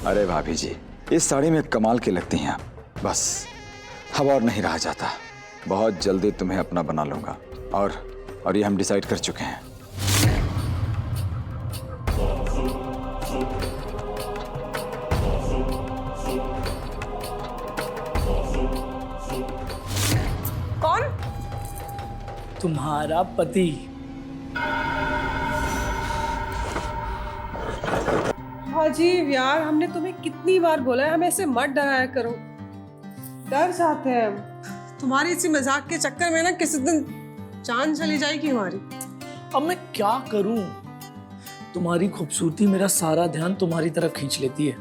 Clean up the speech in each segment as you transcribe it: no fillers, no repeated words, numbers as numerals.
अरे भाभी जी, इस साड़ी में कमाल की लगती हैं आप। बस अब और नहीं रहा जाता, बहुत जल्दी तुम्हें अपना बना लूंगा। और ये हम डिसाइड कर चुके हैं। कौन? तुम्हारा पति। अजीब यार, हमने तुम्हें कितनी बार बोला है हमें ऐसे मत डराया करो, डर जाते हैं हम। तुम्हारी इसी मजाक के चक्कर में ना किसी दिन जान चली जाएगी हमारी। अब मैं क्या करूं? तुम्हारी खूबसूरती मेरा सारा ध्यान तुम्हारी तरफ खींच लेती है,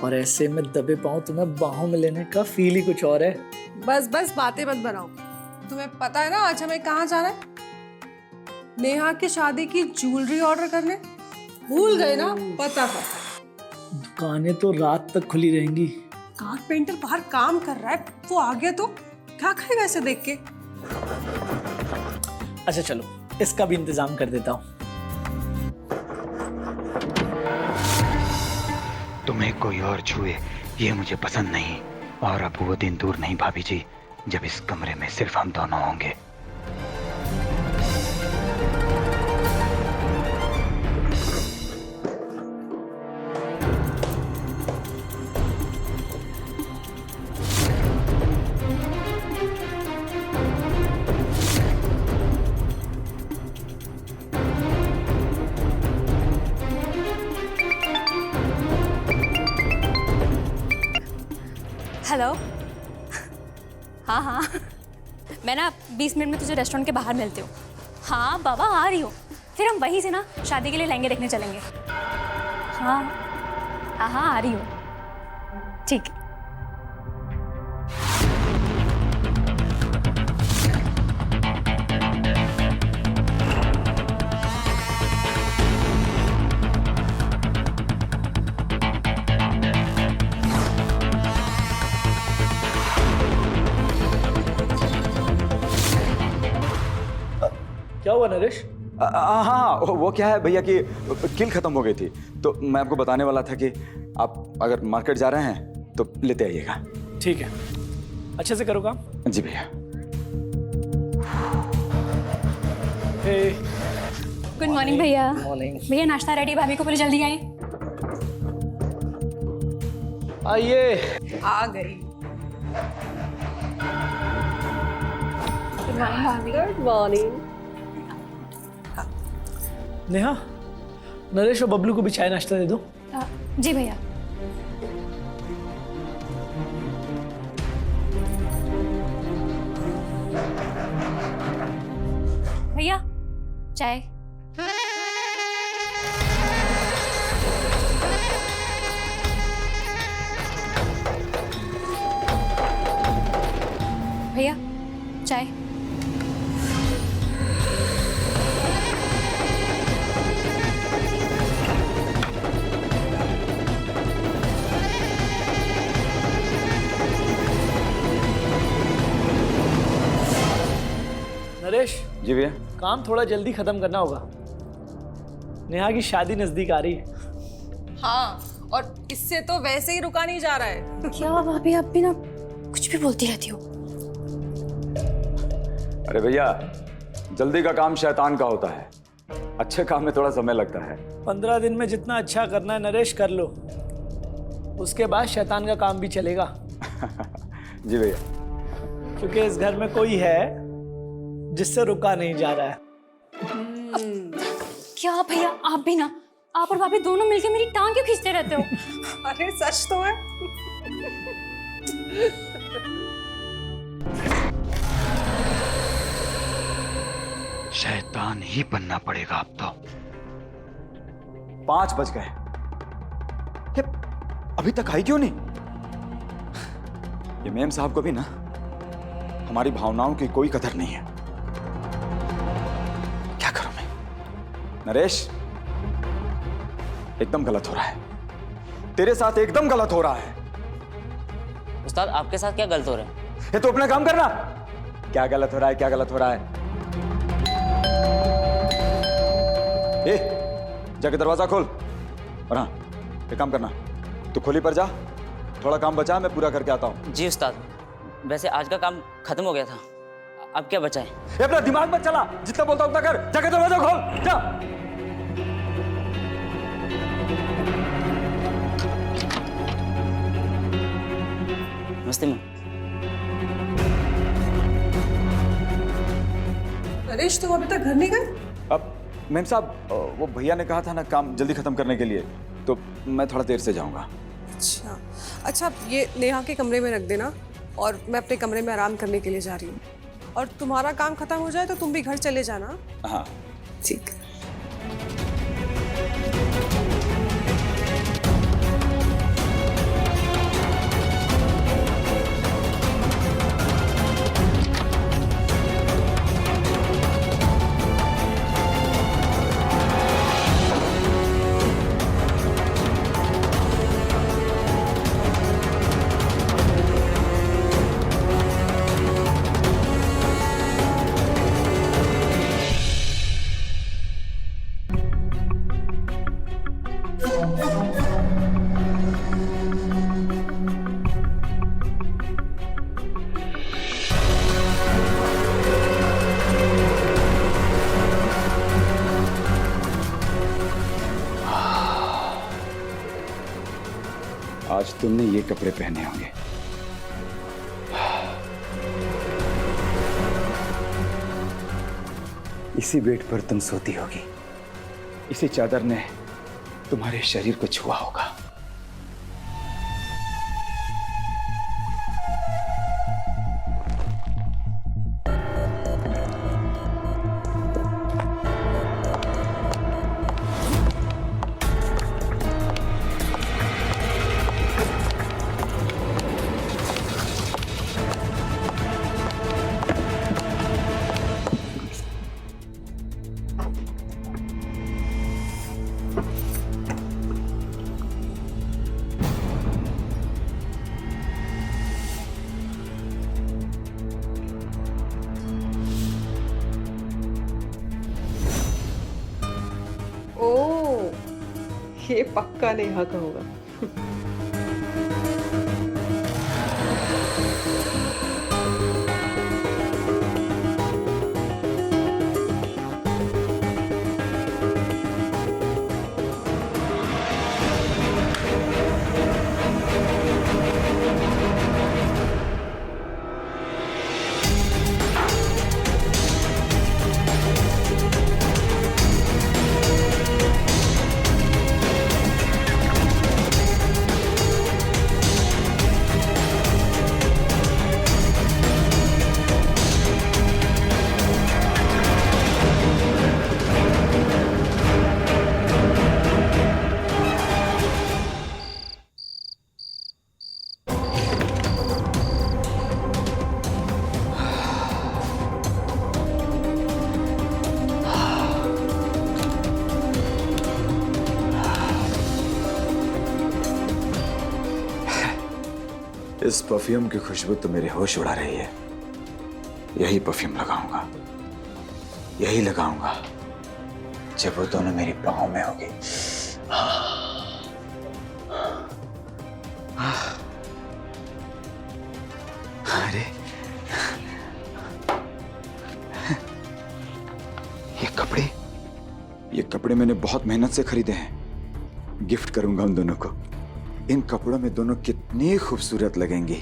और ऐसे में दबे पांव तुम्हें बाहों में लेने का फील ही कुछ और है। बस बस बातें मत बनाओ। तुम्हें पता है ना आज हमें कहाँ जाना है? नेहा की शादी की ज्वेलरी ऑर्डर करने। भूल गए ना? पता था। दुकानें तो रात तक खुली रहेंगी। कारपेंटर बाहर काम कर रहा है, वो आ गया तो क्या खाएगा ऐसे देख के? अच्छा चलो, इसका भी इंतजाम कर देता हूँ। तुम्हें कोई और छुए ये मुझे पसंद नहीं, और अब वो दिन दूर नहीं भाभी जी जब इस कमरे में सिर्फ हम दोनों होंगे। हेलो। हाँ हाँ, मैं ना 20 मिनट में तुझे रेस्टोरेंट के बाहर मिलती हूँ। हाँ बाबा आ रही हूँ, फिर हम वहीं से ना शादी के लिए लहंगे देखने चलेंगे। हाँ हाँ हाँ आ रही हूँ, ठीक है। क्या हुआ नरेश? हाँ, वो क्या है भैया कि किल खत्म हो गई थी, तो मैं आपको बताने वाला था कि आप अगर मार्केट जा रहे हैं तो लेते आइएगा। ठीक है, अच्छे से करो काम। जी भैया। गुड मॉर्निंग भैया। मॉर्निंग। भैया नाश्ता रेडी, भाभी को बोले जल्दी आए। आइए। आ गई। गुड मॉर्निंग भाभी। Good morning. नेहा, नरेश और बबलू को भी चाय नाश्ता दे दो। जी भैया। भैया चाय। भैया चाय। नरेश, जी भैया। काम थोड़ा जल्दी खत्म करना होगा, नेहा की शादी नजदीक आ रही है। हाँ, और इससे तो वैसे ही रुका नहीं जा रहा है। क्या भाभी आप भी ना कुछ भी बोलती रहती हो। अरे भैया, जल्दी का काम शैतान का होता है, अच्छे काम में थोड़ा समय लगता है। 15 दिन में जितना अच्छा करना है नरेश कर लो, उसके बाद शैतान का काम भी चलेगा। जी भैया। क्योंकि इस घर में कोई है जिससे रुका नहीं जा रहा है। क्या भैया आप भी ना, आप और भाभी दोनों मिलके मेरी टांग क्यों खींचते रहते हो? अरे सच तो है। शैतान ही बनना पड़ेगा अब तो। 5 बज गए, ये अभी तक आई क्यों नहीं? ये मेम साहब को भी ना हमारी भावनाओं की कोई कदर नहीं है। क्या करूं मैं? नरेश, एकदम गलत हो रहा है, तेरे साथ एकदम गलत हो रहा है। उस्ताद आपके साथ क्या गलत हो रहा है? ये तो अपना काम करना। क्या गलत हो रहा है, क्या गलत हो रहा है? ए, जाके दरवाजा खोल, और हाँ एक काम करना, तो खोली पर जा, थोड़ा काम बचा, मैं पूरा करके आता हूँ। जी उस्ताद, वैसे आज का काम खत्म हो गया था, अब क्या बचा है? ये अपना दिमाग मत चला, जितना बोलता उतना कर, जाके दरवाजा खोल जा। नमस्ते मैम। नरेश तुम अभी तक घर नहीं गए? अब मैम साहब, वो भैया ने कहा था ना काम जल्दी खत्म करने के लिए, तो मैं थोड़ा देर से जाऊंगा। अच्छा अच्छा, ये नेहा के कमरे में रख देना और मैं अपने कमरे में आराम करने के लिए जा रही हूँ। और तुम्हारा काम खत्म हो जाए तो तुम भी घर चले जाना। हाँ ठीक। आज तुमने ये कपड़े पहने होंगे। इसी बेड पर तुम सोती होगी, इसी चादर ने तुम्हारे शरीर को छुआ होगा। ओह, ये पक्का नेहा का होगा। इस परफ्यूम की खुशबू तो मेरे होश उड़ा रही है। यही परफ्यूम लगाऊंगा, यही लगाऊंगा जब वो दोनों मेरी बाहों में होगी। अरे ये कपड़े मैंने बहुत मेहनत से खरीदे हैं। गिफ्ट करूंगा उन दोनों को। इन कपड़ों में दोनों कितनी खूबसूरत लगेंगी।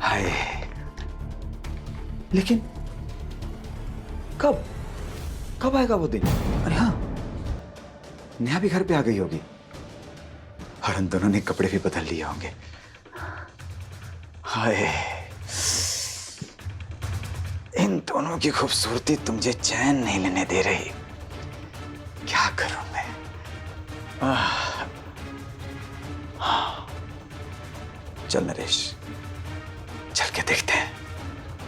हाय, लेकिन कब कब आएगा वो दिन? अरे हाँ, नेहा भी घर पे आ गई होगी और उन दोनों ने कपड़े भी बदल लिए होंगे। हाय, इन दोनों की खूबसूरती तो मुझे चैन नहीं लेने दे रही। क्या करूं मैं? चल नरेश, चल के देखते हैं।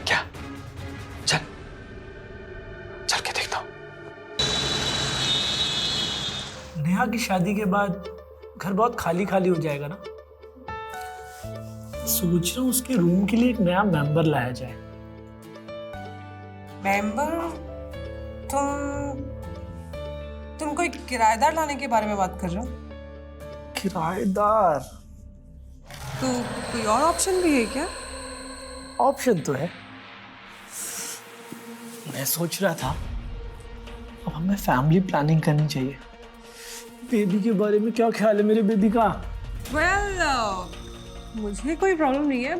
क्या? चल चल के देखता हूं। नेहा की शादी के बाद घर बहुत खाली खाली हो जाएगा ना। सोच रहा हूँ उसके रूम के लिए एक नया मेंबर लाया जाए। मेंबर? तुम कोई किराएदार लाने के बारे में बात कर रहे हो? किराएदार। तो कोई और ऑप्शन भी है क्या? ऑप्शन तो है। मैं सोच रहा था अब हमें फैमिली प्लानिंग करनी चाहिए। बेबी के बारे में क्या ख्याल है मेरे बेबी का? मुझे कोई प्रॉब्लम नहीं है,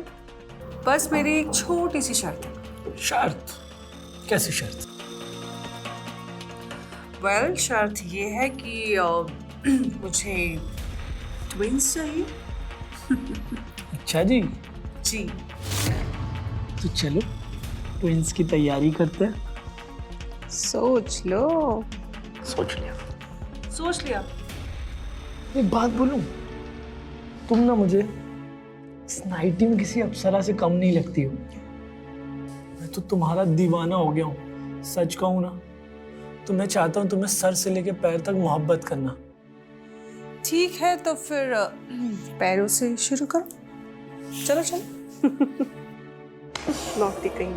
बस मेरी एक छोटी सी शर्त है। शर्त? कैसी शर्त? शर्त ये है कि मुझे ट्विंस चाहिए। अच्छा जी। जी। तो चलो ट्विंस की तैयारी करते हैं। सोच लो। सोच लिया। सोच लिया। एक बात बोलूं, तुम ना मुझे इस नाइटी में किसी अप्सरा से कम नहीं लगती हो। मैं तो तुम्हारा दीवाना हो गया हूँ। सच कहूँ ना तो मैं चाहता हूँ तुम्हें सर से लेके पैर तक मोहब्बत करना। ठीक है, तो फिर पैरों से शुरू करो। चलो चलो। नौकरी कहीं।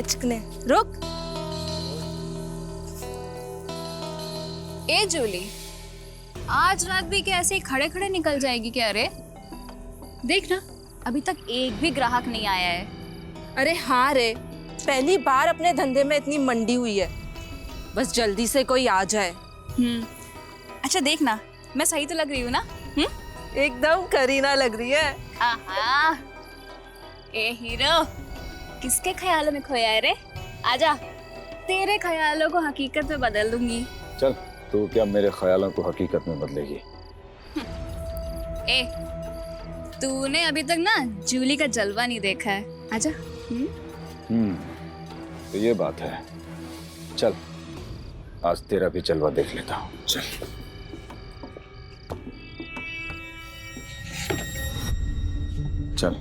चिकने रुक। ए जूली, आज रात भी क्या ऐसे ही खड़े खड़े निकल जाएगी क्या? रे देख ना, अभी तक एक भी ग्राहक नहीं आया है। अरे हाँ रे, पहली बार अपने धंधे में इतनी मंडी हुई है। बस जल्दी से कोई आ जाए। अच्छा देख ना, मैं सही तो लग रही हूँ ना? एकदम करीना लग रही है। आहा, ए हीरो, किसके ख्यालों में खोया है रे? आजा, तेरे ख्यालों को हकीकत में बदल दूंगी। चल, तू क्या मेरे ख्यालों को हकीकत में बदलेगी? ए, तूने अभी तक ना जूली का जलवा नहीं देखा है। आजा। तो ये बात है। चल, आज तेरा भी जलवा देख लेता हूँ। चल। चल।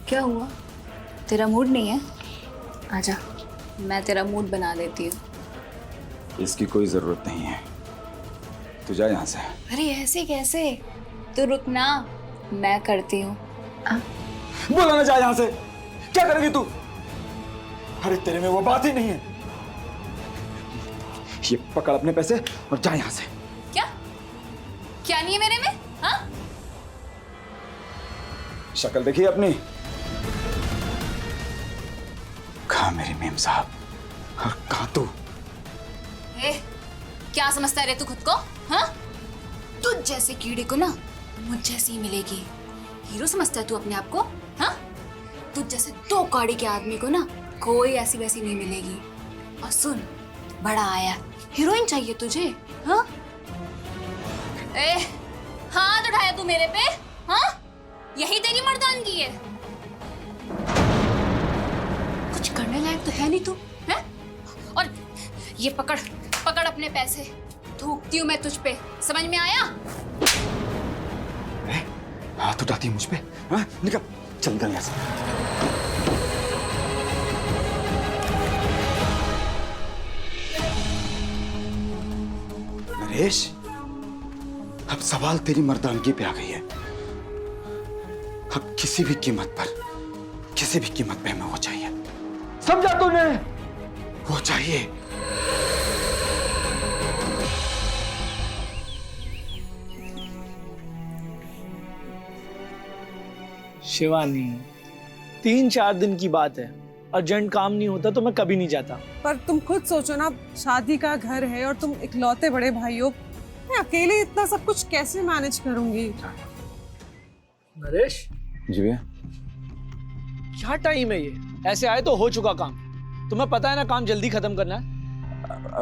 क्या हुआ? तेरा मूड नहीं है? आजा, मैं तेरा मूड बना देती हूँ। इसकी कोई जरूरत नहीं है, तू जा यहाँ से। अरे ऐसे कैसे? तू रुकना, मैं करती हूँ। बोला ना, जा यहाँ से। क्या करेगी तू? अरे तेरे में वो बात ही नहीं है। ये पकड़ अपने पैसे और जा यहाँ से। क्या? क्या नहीं है मेरे में? हाँ? शक्ल देखिए अपनी। कहाँ मेरी मेम साहब और कहाँ तू? ए, क्या समझता है रे तू खुद को? हाँ? तुझ जैसे कीड़े को ना मुझ जैसी ही मिलेगी। हीरो समझता है तू अपने आप को? हाँ? तुझ जैसे दो कौड़ी के आदमी को ना कोई ऐसी वैसी नहीं मिलेगी। और सुन, बड़ा आया, हीरोइन चाहिए तुझे? हाँ? ए, हाथ उठाया तू मेरे पे? हाँ? यही तेरी मर्दानगी है? कुछ करने लायक तो है नहीं तू, है? और ये पकड़ पकड़ अपने पैसे, थूकती हूँ मैं तुझ पे, समझ में आया? हाथ उठाती है मुझ पे? हाँ? निकल, चल निकल यहाँ से। नरेश, अब सवाल तेरी मर्दानगी पे आ गई है। अब किसी भी कीमत पे हमें वो चाहिए। समझा तूने? वो चाहिए। शिवानी, 3-4 दिन की बात है, अर्जेंट काम नहीं होता तो मैं कभी नहीं जाता। पर तुम खुद सोचो ना, शादी का घर है और तुम इकलौते बड़े भाई हो, मैं अकेले इतना सब कुछ कैसे मैनेज करूंगी? नरेश, जी भैया। क्या टाइम है ये? ऐसे आए तो हो चुका काम। तुम्हें पता है ना काम जल्दी खत्म करना है।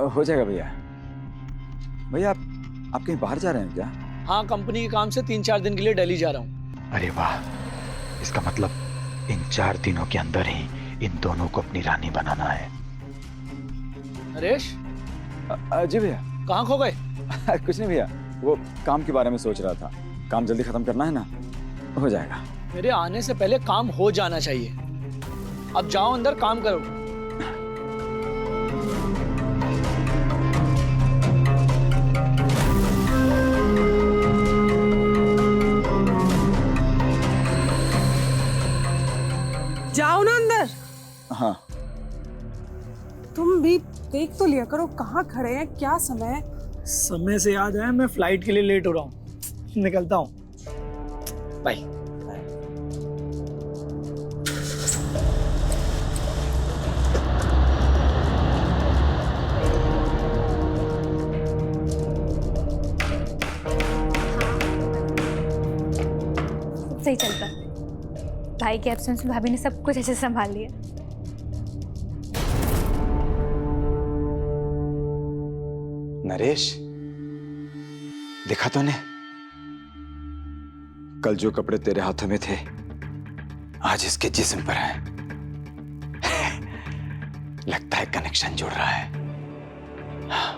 हो जाएगा भैया। भैया आप कहीं बाहर जा रहे हैं क्या? हाँ, कंपनी के काम से 3-4 दिन के लिए दिल्ली जा रहा हूँ। अरे वाह, इसका मतलब इन 4 दिनों के अंदर ही इन दोनों को अपनी रानी बनाना है। नरेश, जी भैया। कहाँ खो गए? कुछ नहीं भैया, वो काम के बारे में सोच रहा था। काम जल्दी खत्म करना है ना, हो जाएगा। मेरे आने से पहले काम हो जाना चाहिए। अब जाओ अंदर काम करो। जाओ ना अंदर। हाँ। तुम भी देख तो लिया करो कहाँ खड़े हैं, क्या समय है। समय से याद है, मैं फ्लाइट के लिए लेट हो रहा हूँ। निकलता हूँ, बाय। सही चल रहा है। भाई के एब्सेंस में भाभी ने सब कुछ अच्छे से संभाल लिया। नरेश, देखा तूने? कल जो कपड़े तेरे हाथों में थे आज इसके जिस्म पर हैं। लगता है कनेक्शन जुड़ रहा है। हाँ,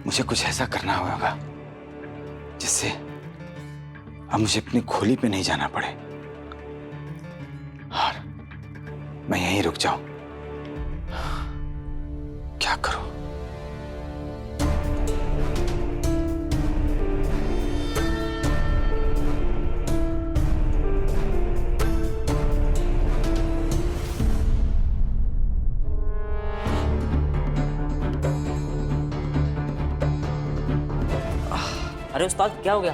मुझे कुछ ऐसा करना होगा जिससे अब मुझे अपनी खोली पे नहीं जाना पड़े और मैं यहीं रुक जाऊं। क्या करूं? अरे उस्ताद, क्या हो गया?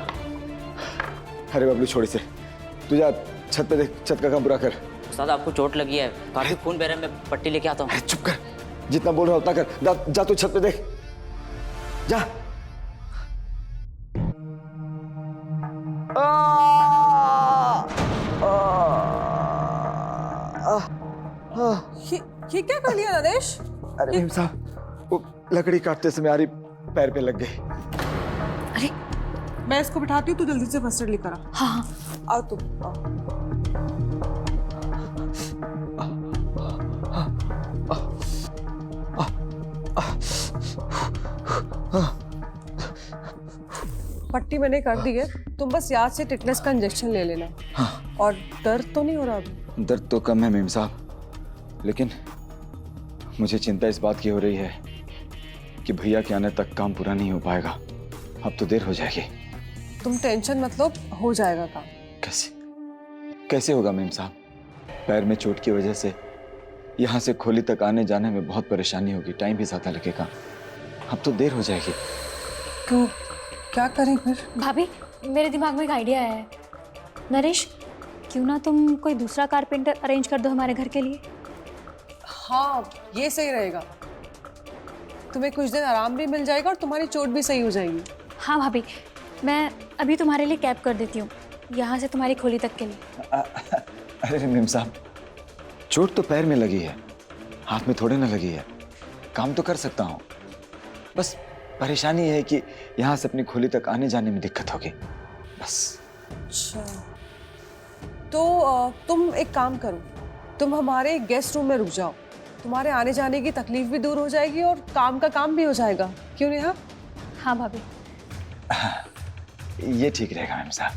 अरे बबलू छोड़ इसे, तू जा छत पे देख, छत का काम पूरा कर। उस्ताद, आपको चोट लगी है, काफी खून बह रहा है, मैं पट्टी लेके आता हूँ। अरे चुप कर, जितना बोल रहा उतना कर। जा तू छत पे देख, जा। ये क्या कर लिया नरेश? अरे मेम साहब, वो लकड़ी काटते समय आ रही पैर पे लग गई। अरे मैं इसको बिठाती हूँ, तू जल्दी से फर्स्ट एड लेकर आ। हाँ, आओ तुम आओ। पट्टी मैंने कर दी है, तुम बस याद से टिटनेस का इंजेक्शन ले लेना। हाँ। और दर्द तो नहीं हो रहा अभी? दर्द तो कम है मेम साहब, लेकिन मुझे चिंता इस बात की हो रही है कि भैया के आने तक काम पूरा नहीं हो पाएगा। अब तो देर हो जाएगी। तुम टेंशन मत लो, हो जाएगा काम। कैसे होगा मेम साहब? पैर में चोट की वजह से यहाँ से खोली तक आने जाने में बहुत परेशानी होगी, टाइम भी ज्यादा लगेगा। अब तो देर हो जाएगी। तो क्या करें फिर? भाभी, मेरे दिमाग में एक आइडिया है। नरेश, क्यों ना तुम कोई दूसरा कारपेंटर अरेंज कर दो हमारे घर के लिए? हाँ, ये सही रहेगा। तुम्हें कुछ दिन आराम भी मिल जाएगा और तुम्हारी चोट भी सही हो जाएगी। हाँ भाभी, मैं अभी तुम्हारे लिए कैब कर देती हूँ, यहाँ से तुम्हारी खोली तक के लिए। अरे मेम साहब, चोट तो पैर में लगी है, हाथ में थोड़े ना लगी है। काम तो कर सकता हूँ, बस परेशानी है कि यहाँ से अपनी खोली तक आने जाने में दिक्कत होगी, बस। अच्छा, तो तुम एक काम करो, तुम हमारे गेस्ट रूम में रुक जाओ। तुम्हारे आने जाने की तकलीफ भी दूर हो जाएगी और काम का काम भी हो जाएगा। क्यों नेहा? हाँ भाभी। ये ठीक रहेगा मैम साहब।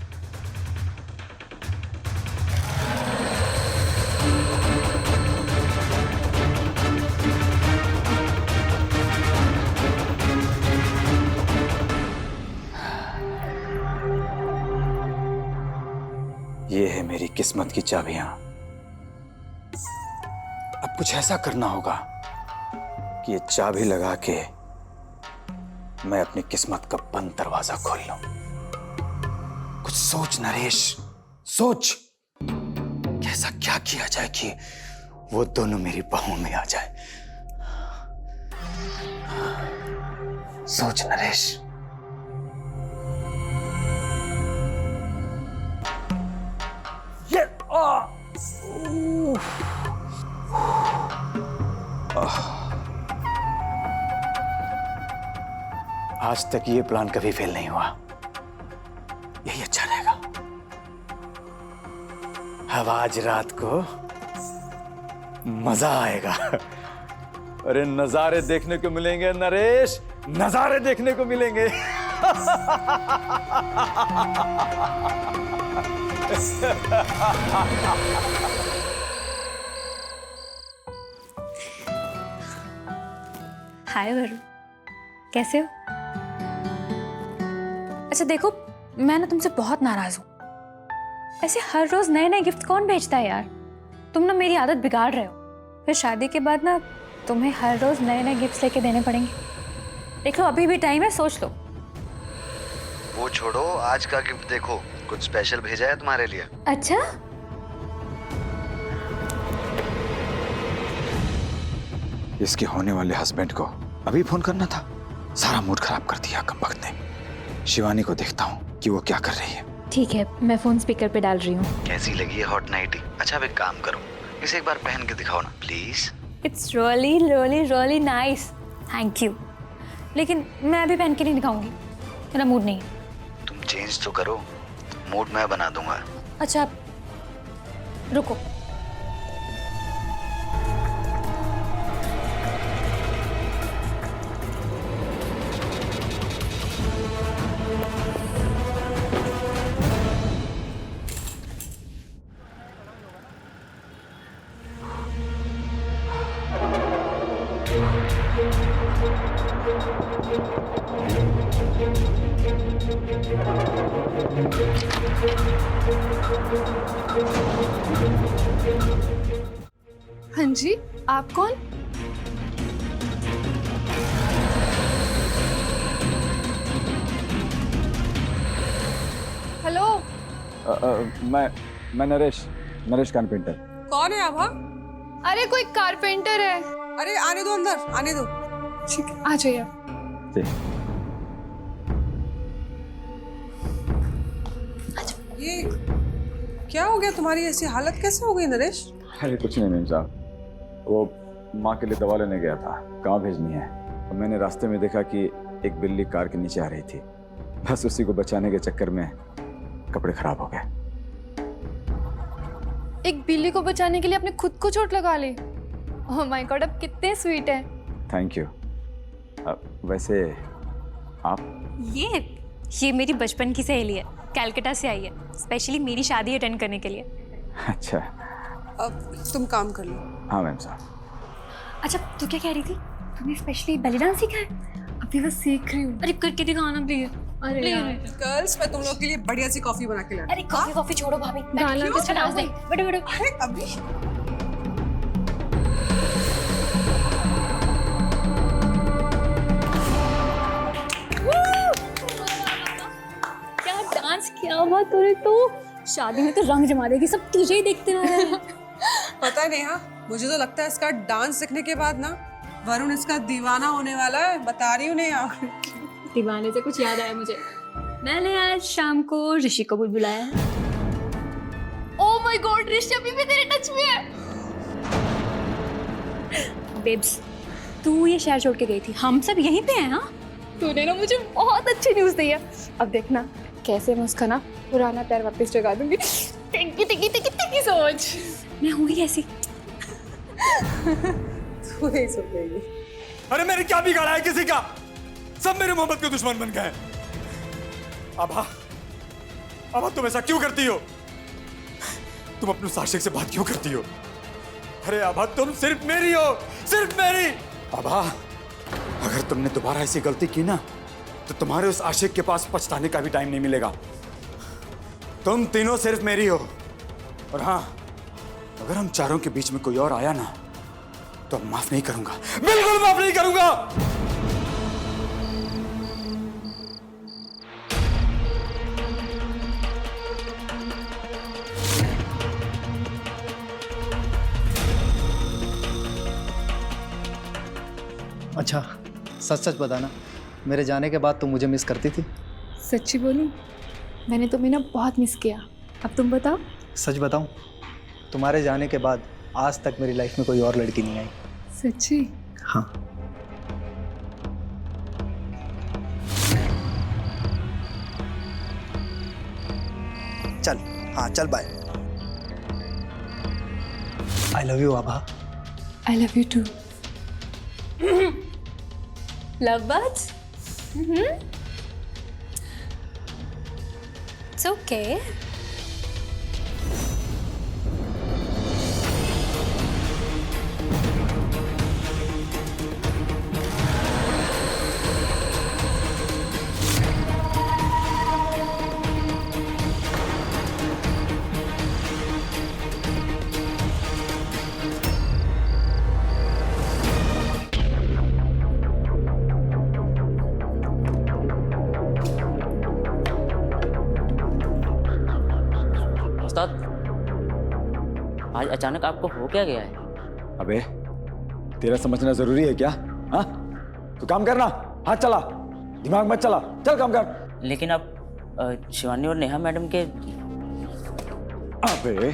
ये है मेरी किस्मत की चाबियां। अब कुछ ऐसा करना होगा कि ये चाबी लगा के मैं अपनी किस्मत का बंद दरवाजा खोल लूं। कुछ सोच नरेश, सोच कैसा क्या किया जाए कि वो दोनों मेरी बाहों में आ जाए। सोच नरेश। आज तक ये प्लान कभी फेल नहीं हुआ, यही अच्छा रहेगा। अब आज रात को मजा आएगा। अरे नजारे देखने को मिलेंगे नरेश, नजारे देखने को मिलेंगे। हाय वरुण, कैसे हो? अच्छा देखो, मैं ना तुमसे बहुत नाराज हूँ। ऐसे हर रोज नए नए गिफ्ट कौन भेजता है यार? तुम ना मेरी आदत बिगाड़ रहे हो। फिर शादी के बाद ना तुम्हें हर रोज नए नए गिफ्ट लेके देने पड़ेंगे। देख लो, अभी भी टाइम है, सोच लो। वो छोड़ो, आज का गिफ्ट देखो, कुछ स्पेशल भेजा है तुम्हारे लिए। अच्छा, इसके होने वाले हस्बैंड को अभी फोन करना था, सारा मूड खराब कर दिया कमबख्त ने। शिवानी को देखता हूँ कि वो क्या कर रही है। ठीक है, मैं फोन स्पीकर पे डाल रही हूँ। कैसी लगी है हॉट नाइटी? अच्छा अब एक काम करो, इसे एक बार पहन के दिखाओ ना please. It's really really really nice, thank you. लेकिन मैं अभी पहन के नहीं दिखाऊंगी, मेरा मूड नहीं है। तुम चेंज तो करो, मूड मैं बना दूंगा। अच्छा रुको, हाँ जी, आप कौन? हेलो। मैं नरेश कारपेंटर। कौन है आभा? अरे कोई कारपेंटर है। अरे आने दो, अंदर आने दो। ठीक है, आ जाइए आप। ये क्या हो गया? तुम्हारी ऐसी हालत कैसे हो गई नरेश? अरे कुछ नहीं मेम साहब, वो माँ के लिए दवा लेने गया था, कहाँ भेजनी है। और मैंने रास्ते में देखा कि एक बिल्ली कार के नीचे आ रही थी, बस उसी को बचाने के चक्कर में कपड़े खराब हो गए। एक बिल्ली को बचाने के लिए आपने खुद को चोट लगा ली। ओह माय गॉड, आप कितने स्वीट हैं। Thank you. वैसे आप? ये मेरी बचपन की सहेली है, कलकत्ता से आई है स्पेशली मेरी शादी अटेंड करने के लिए। अच्छा। अब तुम काम कर लो। हाँ मैम साहब। अच्छा तू क्या कह रही थी? तूने स्पेशली बेली डांस सीखा है? अभी बस सीख रही हूँ। अरे करके दिखाना प्लीज। अरे यार। गर्ल्स, मैं तुम लोग के लिए बढ़िया सी कॉफी बना के ला। अरे कॉफी छोड़ो भाभी, गाना तो चला दे। बैठो बैठो। अरे अभी क्या डांस किया हुआ तूने तो। शादी में तो रंग जमा देगी, सब तुझे ही देखते हैं। पता नहीं, हाँ मुझे तो लगता है इसका डांस सीखने के बाद ना वरुण इसका दीवाना होने वाला है। बता रही हूँ नहीं यार। दीवाने से कुछ याद आया मुझे, मैंने आज शाम को ऋषि को भी बुलाया है। ओह माय गॉड, ऋषि अभी भी तेरे टच में है। बेब्स, तू ये शहर छोड़ के गई थी, हम सब यहीं पे हैं। हाँ तूने ना मुझे बहुत अच्छी न्यूज़ दी है। अब देखना कैसे मैं उसका ना पुराना प्यार वापस जगा दूंगी। टिकी सोच। मैं हूँ ही ऐसी। तू नहीं सुन रही। अरे मैंने क्या बिगाड़ा है किसी का? सब मेरे मोहब्बत के दुश्मन बन गए। आभा तुम ऐसा क्यों करती हो? तुम अपने साशिक से बात क्यों करती हो? अरे आभा तुम सिर्फ मेरी हो, सिर्फ मेरी। आभा अगर तुमने दोबारा ऐसी गलती की ना तो तुम्हारे उस आशिक के पास पछताने का भी टाइम नहीं मिलेगा। तुम तीनों सिर्फ मेरी हो। और हाँ, अगर हम चारों के बीच में कोई और आया ना तो माफ नहीं करूंगा, बिल्कुल माफ नहीं करूंगा। अच्छा सच सच बताना, मेरे जाने के बाद तुम मुझे मिस करती थी? सच्ची बोलूं, मैंने तुम्हें ना बहुत मिस किया। अब तुम बताओ। सच बताऊं, तुम्हारे जाने के बाद आज तक मेरी लाइफ में कोई और लड़की नहीं आई। सच्ची? हाँ। चल, हाँ चल, bye. I love you Abha. I love you too. Love birds? It's okay. उस्ताद, आज अचानक आपको हो क्या गया है? अबे तेरा समझना जरूरी है क्या? हाँ, तू काम करना, हाथ चला, दिमाग मत चला, चल काम कर। लेकिन अब शिवानी और नेहा मैडम के... अबे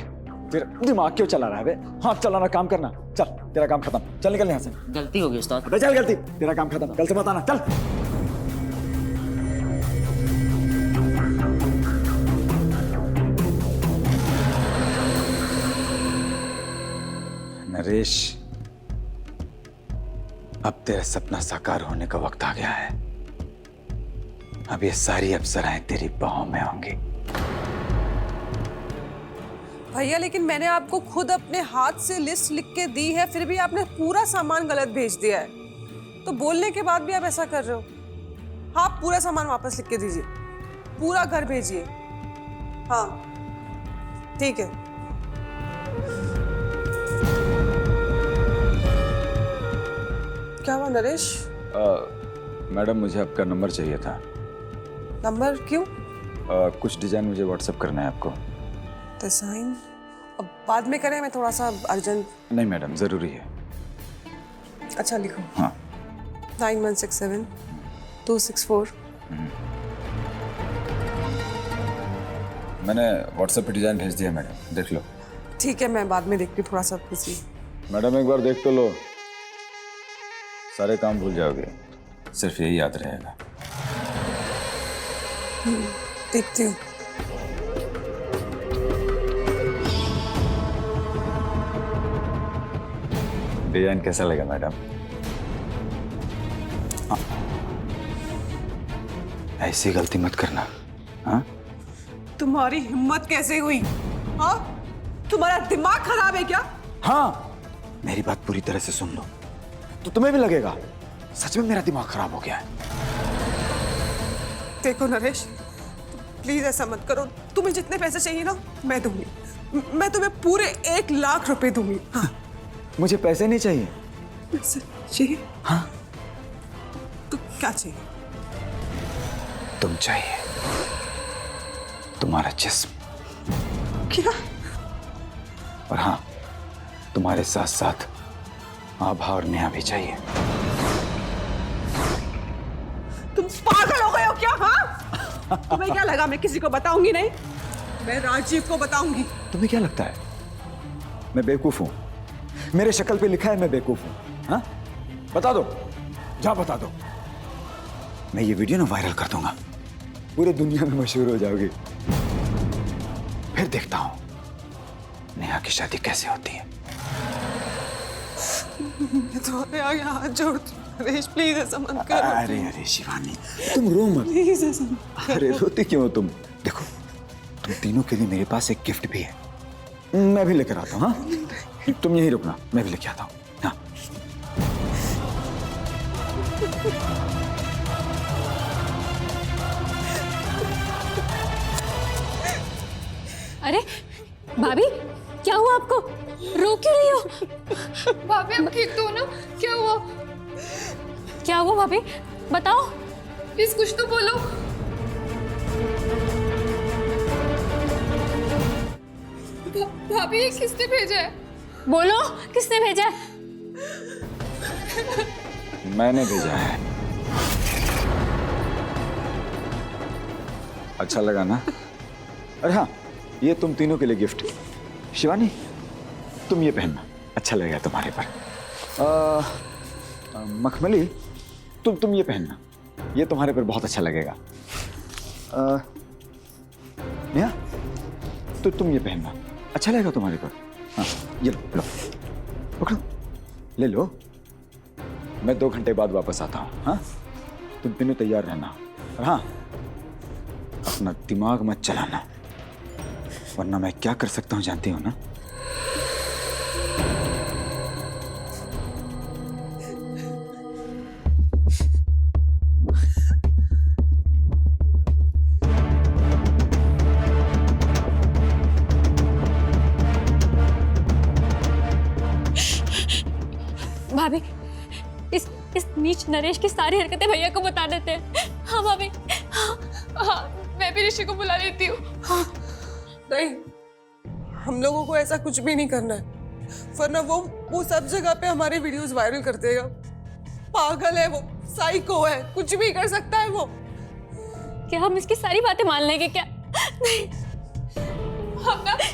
तेरा दिमाग क्यों चला रहा है? अबे हाथ चलाना, काम करना, चल तेरा काम खत्म, चल निकल यहाँ से। गलती होगी उस्ताद। अबे चल, गलती, तेरा काम खत्म, कल से मत आना, चल। नरेश, अब तेरा सपना साकार होने का वक्त आ गया है। अब ये सारी अप्सराएं तेरी बाहों में होंगी। भैया लेकिन मैंने आपको खुद अपने हाथ से लिस्ट लिख के दी है, फिर भी आपने पूरा सामान गलत भेज दिया है। तो बोलने के बाद भी आप ऐसा कर रहे हो। हाँ, पूरा सामान वापस लिख के दीजिए, पूरा घर भेजिए। हाँ ठीक है। क्या हुआ नरेश? मैडम मुझे आपका नंबर चाहिए था। नंबर क्यों? कुछ डिजाइन मुझे व्हाट्सएप करना है आपको। डिजाइन अब बाद में करें, मैं थोड़ा सा अर्जेंट। नहीं मैडम, जरूरी है। अच्छा लिखो। हाँ। 9167-264। मैंने व्हाट्सएप पे डिजाइन भेज दिया मैडम, देख लो। ठीक है, मैं बाद में देखती हूँ, थोड़ा सा बिजी। मैडम एक बार देख तो लो, सारे काम भूल जाओगे, सिर्फ यही याद रहेगा। देखती हूँ। डिजाइन कैसा लगा मैडम? हाँ। ऐसी गलती मत करना। हाँ? तुम्हारी हिम्मत कैसे हुई? हाँ? तुम्हारा दिमाग खराब है क्या? हाँ, मेरी बात पूरी तरह से सुन लो तो तुम्हें भी लगेगा सच में मेरा दिमाग खराब हो गया है। देखो नरेश, प्लीज ऐसा मत करो। तुम्हें जितने पैसे चाहिए ना, मैं दूंगी। मैं तुम्हें पूरे 1 लाख रुपए दूंगी। हाँ। मुझे पैसे नहीं चाहिए। पैसे चाहिए? हाँ। तो क्या चाहिए? तुम चाहिए, तुम्हारा जिस्म। क्या? और हाँ, तुम्हारे साथ साथ आभा और नेहा भी चाहिए। तुम पागल हो गए हो क्या? हाँ? तुम्हें क्या लगा मैं किसी को बताऊंगी नहीं? मैं राजीव को बताऊंगी। तुम्हें क्या लगता है मैं बेवकूफ हूं? मेरे शक्ल पे लिखा है मैं बेवकूफ हूं। हाँ? बता दो, जा बता दो। मैं ये वीडियो ना वायरल कर दूंगा, पूरी दुनिया में मशहूर हो जाओगी। फिर देखता हूं नेहा की शादी कैसे होती है। मैं तुम्हारे आगे हाथ जोड़ती हूँ नरेश, प्लीज ऐसा मत करो। अरे अरे शिवानी, तुम रो मत। प्लीज ऐसा मत करो। अरे रोती क्यों हो तुम? देखो, तुम तीनों के लिए मेरे पास एक गिफ्ट भी है, मैं भी लेकर आता हूँ। हाँ, तुम यहीं रुकना, मैं भी लेके आता हूँ। हाँ। अरे भाभी, क्या हुआ आपको? रो क्यों रही हो? भाभी आप ठीक तो हो ना? क्या हुआ? क्या हुआ भाभी, बताओ। प्लीज कुछ तो बोलो। भाभी ये किसने भेजा है? बोलो, किसने भेजा है? मैंने भेजा है। अच्छा लगा ना? अरे हाँ, ये तुम तीनों के लिए गिफ्ट। शिवानी, तुम ये पहनना, अच्छा लगेगा तुम्हारे पर। मखमली, तुम ये पहनना, ये तुम्हारे पर बहुत अच्छा लगेगा। नेहा, तो तुम ये पहनना, अच्छा लगेगा तुम्हारे पर। हाँ, ये लो लो, पकड़ो, ले लो। मैं 2 घंटे बाद वापस आता हूँ। हाँ, तुम तीनों तैयार रहना। और हाँ, अपना दिमाग मत चलाना, वरना मैं क्या कर सकता हूँ जानती हो ना? भाभी, इस नीच नरेश की सारी हरकतें भैया को बता देते हैं। हाँ भाभी। हाँ, मैं भी ऋषि को बुला लेती हूँ। नहीं, हम लोगों को ऐसा कुछ भी नहीं करना है, वरना वो सब जगह पे हमारे वीडियोस वायरल कर देगा। पागल है वो, साइको है, कुछ भी कर सकता है वो। क्या हम इसकी सारी बातें मान लेंगे क्या? नहीं,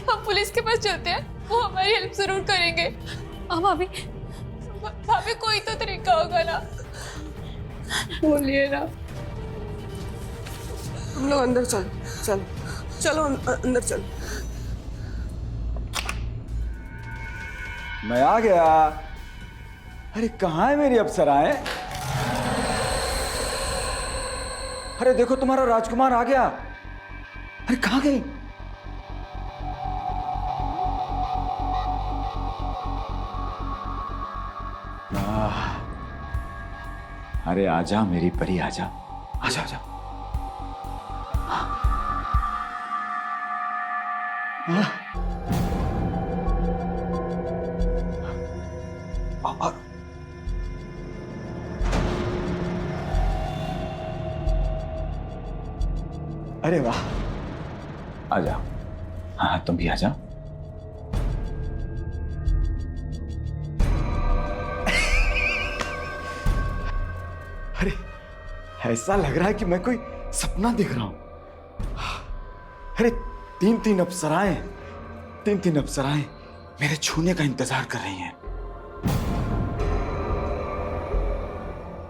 हम पुलिस के पास चलते हैं, वो हमारी हेल्प जरूर करेंगे। हाँ भाभी। भाभी, कोई तो तरीका होगा ना? बोलिए ना। हम लोग अंदर चलो अंदर चलो। मैं आ गया। अरे कहाँ है मेरी अप्सराएं? अरे देखो, तुम्हारा राजकुमार आ गया। अरे कहाँ गई? अरे आजा मेरी परी, आजा आजा आजा। अरे वाह, आजा। हाँ, तुम भी आजा। अरे ऐसा लग रहा है कि मैं कोई सपना देख रहा हूं। अरे तीन अप्सराएं मेरे छूने का इंतजार कर रही हैं।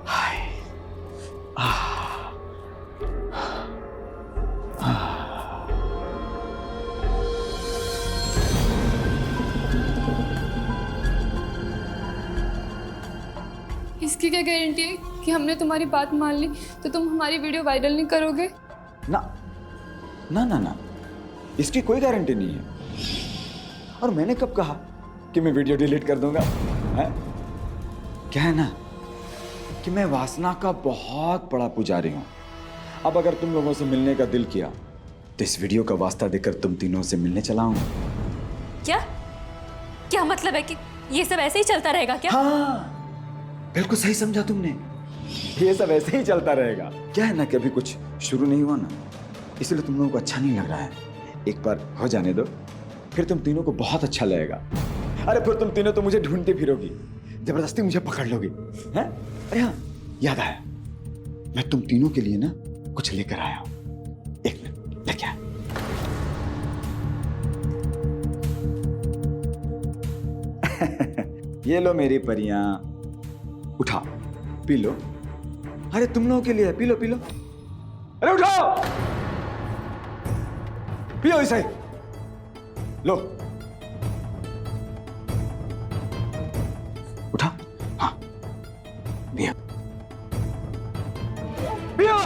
हाय, इसकी क्या गारंटी है कि हमने तुम्हारी बात मान ली तो तुम हमारी वीडियो वायरल नहीं करोगे? ना ना ना ना, इसकी कोई गारंटी नहीं है। और मैंने कब कहा कि मैं वीडियो डिलीट कर दूंगा? है? क्या है ना कि मैं वासना का बहुत बड़ा पुजारी हूं। अब अगर तुम लोगों से मिलने का दिल किया तो इस वीडियो का वास्ता देकर तुम तीनों से मिलने चला हूं। क्या क्या मतलब है कि ये सब ऐसे ही चलता रहेगा क्या? हाँ, बिल्कुल सही समझा तुमने। ये सब ऐसे ही चलता रहेगा। क्या है ना कि अभी कुछ शुरू नहीं हुआ ना, इसलिए तुम लोगों को अच्छा नहीं लग रहा है। एक बार हो जाने दो, फिर तुम तीनों को बहुत अच्छा लगेगा। अरे फिर तुम तीनों तो मुझे ढूंढती फिरोगी, जबरदस्ती मुझे पकड़ लोगी, हैं? अरे हाँ, याद आया, मैं तुम तीनों के लिए ना कुछ लेकर आया हूं। एक मिनट, लेके आया। ये लो मेरी परियां, उठाओ, पी लो। अरे तुम लोगों के लिए है, पी लो पी लो। अरे उठाओ, पियो इसे, लो, उठा। हाँ, पियो पियो।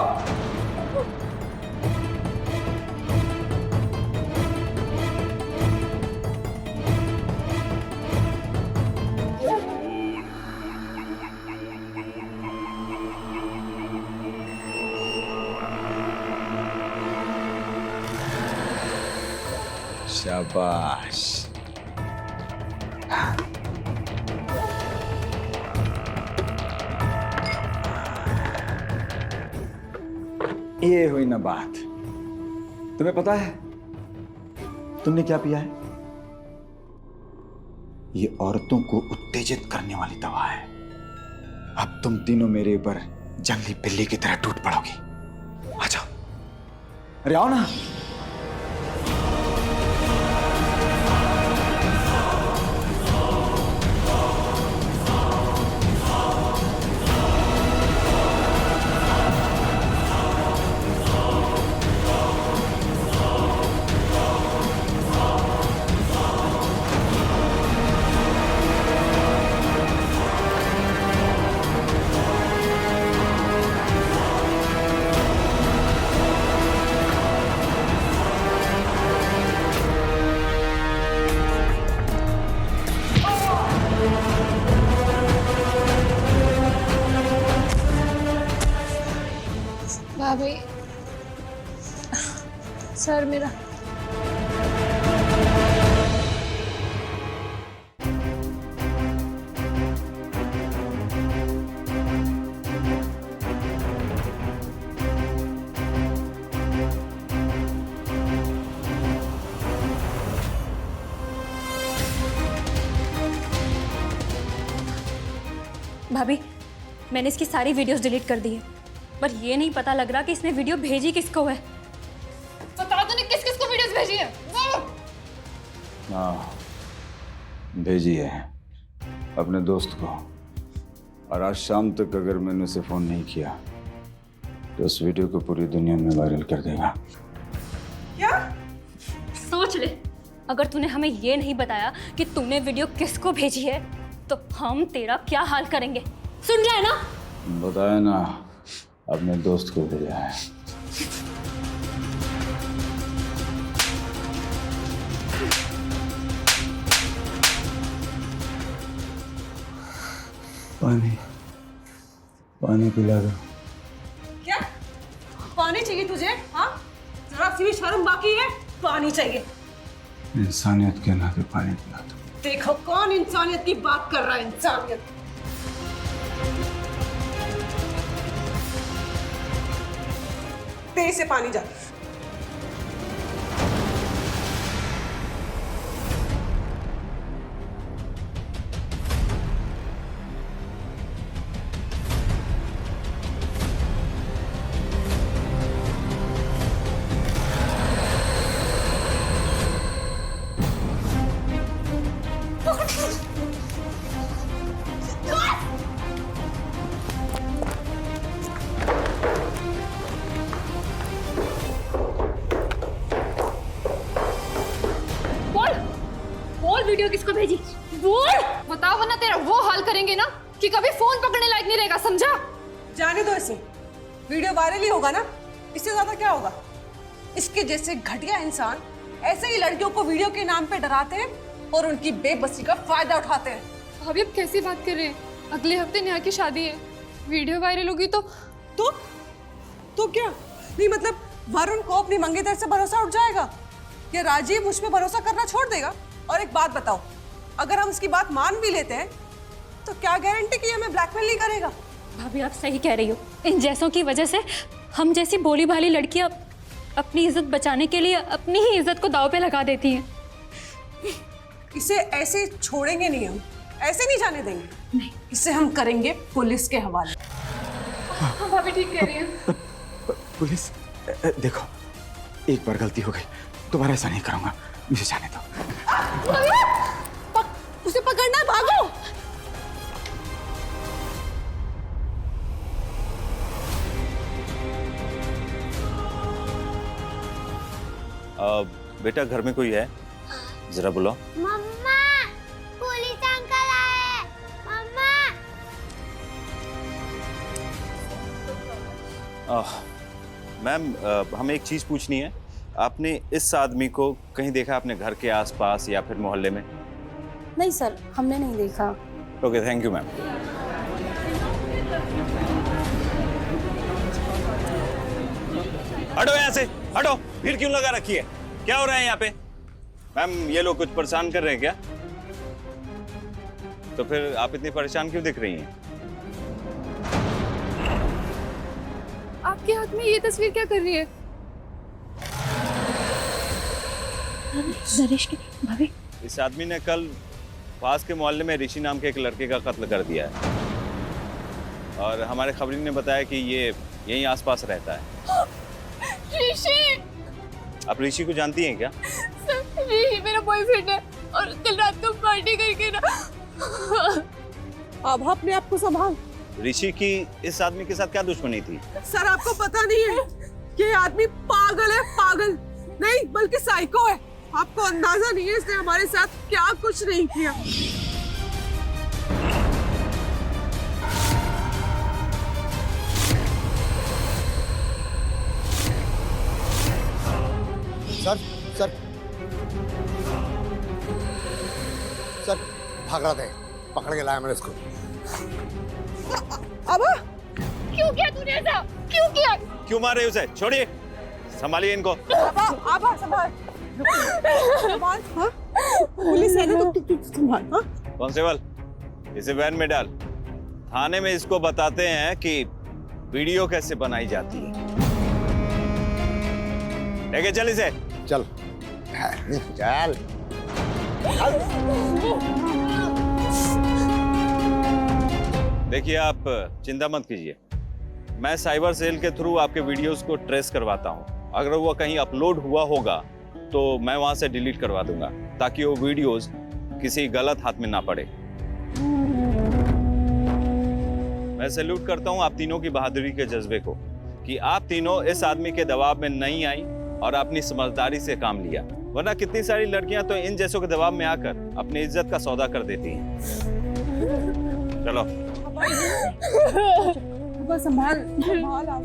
शाबाश। ये हुई ना बात। तुम्हें पता है तुमने क्या पिया है? ये औरतों को उत्तेजित करने वाली दवा है। अब तुम तीनों मेरे ऊपर जंगली बिल्ली की तरह टूट पड़ोगी। आ जाओ, अरे आओ ना। भाभी, सर मेरा। भाभी, मैंने इसकी सारी वीडियोस डिलीट कर दी है, पर ये नहीं पता लग रहा कि इसने वीडियो भेजी किसको है। बता दो ने किस किस को वीडियोस भेजी है। हाँ, भेजी है अपने दोस्त को, और आज शाम तक अगर मैंने उसे फोन नहीं किया तो उस वीडियो को पूरी दुनिया में वायरल कर देगा। क्या? सोच ले, अगर तूने हमें ये नहीं बताया कि तूने वीडियो किसको भेजी है तो हम तेरा क्या हाल करेंगे। सुन रहा है ना? बताया ना, अपने दोस्त को भेजा है। पानी, पानी पिला दो। क्या पानी चाहिए तुझे? हाँ, जरा सी भी शर्म बाकी है? पानी चाहिए? इंसानियत के नाते पानी पिला दो। देखो कौन इंसानियत की बात कर रहा है। इंसानियत तेज से पानी जा। वीडियो किसको भेजी? बोल। बताओ वरना तेरा वो हाल करेंगे ना कि कभी फोन पकड़ने लायक नहीं रहेगा, समझा? जाने दो इसे, वीडियो वायरल ही होगा ना, इससे ज्यादा क्या होगा। इसके जैसे घटिया इंसान ऐसे ही लड़कियों को वीडियो के नाम पे डराते हैं और उनकी बेबसी का फायदा उठाते हैं। भाभी अब कैसी बात कर रहे हैं? अगले हफ्ते नेहा की शादी है, वीडियो वायरल होगी तो क्या? नहीं मतलब वरुण को अपनी मंगेतर से भरोसा उठ जाएगा या राजीव मुझ पे भरोसा करना छोड़ देगा? और एक बात बताओ, अगर हम उसकी बात मान भी लेते हैं तो क्या गारंटी कि हमें ब्लैकमेल नहीं करेगा? भाभी आप सही कह रही हो, इन जैसों की वजह से हम जैसी भोली भाली लड़कियां अपनी इज्जत बचाने के लिए अपनी ही इज्जत को दांव पे लगा देती हैं। इसे ऐसे छोड़ेंगे नहीं, हम ऐसे नहीं जाने देंगे। नहीं, इसे हम करेंगे पुलिस के हवाले। हाँ भाभी ठीक कह रही है। पुलिस? देखो, एक बार गलती हो गई, दोबारा ऐसा नहीं करूंगा, मुझे जाने दो। उसे पकड़ना, भागो। बेटा घर में कोई है? जरा बुलाओ। मम्मा, पुलिस अंकल आए। मम्मा। मैम, हमें एक चीज पूछनी है। आपने इस आदमी को कहीं देखा अपने घर के आसपास या फिर मोहल्ले में? नहीं सर, हमने नहीं देखा। Okay, thank you ma'am. हटो यहाँ से, हटो। भीड़ क्यों लगा रखी है? क्या हो रहा है यहाँ पे? मैम, ये लोग कुछ परेशान कर रहे हैं क्या? तो फिर आप इतनी परेशान क्यों दिख रही हैं? आपके हाथ में ये तस्वीर क्या कर रही है? नरेश की भाभी। इस आदमी ने कल पास के मोहल्ले में ऋषि नाम के एक लड़के का कत्ल कर दिया है। और हमारे खबरी ने बताया कि ये यहीं आसपास रहता है। ऋषि! आप ऋषि को जानती हैं क्या? सर, ऋषि मेरा बॉयफ्रेंड है और कल रात को पार्टी करके ना। अब अपने आप को संभाल। ऋषि की इस आदमी के साथ क्या दुश्मनी थी? सर आपको पता नहीं है कि ये आदमी पागल है, पागल नहीं बल्कि साइको है। आपको अंदाजा नहीं है इसने हमारे साथ क्या कुछ नहीं किया। सर सर सर भाग रहा था, पकड़ के लाया मैंने इसको। अब क्यों किया तूने ऐसा? क्यों किया? क्यों मार रहे हो उसे? छोड़िए, संभालिए इनको। अब संभाल, संभाल। हाँ? पुलिस है ना, तो संभाल। हाँ? कांस्टेबल, इसे वैन में डाल। थाने में इसको बताते हैं कि वीडियो कैसे बनाई जाती है। लेके चल इसे। चल चल। देखिए, आप चिंता मत कीजिए, मैं साइबर सेल के थ्रू आपके वीडियोस को ट्रेस करवाता हूं। अगर वो कहीं अपलोड हुआ होगा तो मैं वहां से डिलीट करवा दूंगा, ताकि वो वीडियोस किसी गलत हाथ में ना पड़े। मैं सैल्यूट करता हूं आप तीनों की बहादुरी के जज्बे को, कि आप तीनों इस आदमी के दबाव में नहीं आई और अपनी समझदारी से काम लिया। वरना कितनी सारी लड़कियां तो इन जैसों के दबाव में आकर अपनी इज्जत का सौदा कर देती हैं। चलो संभाल, संभाल।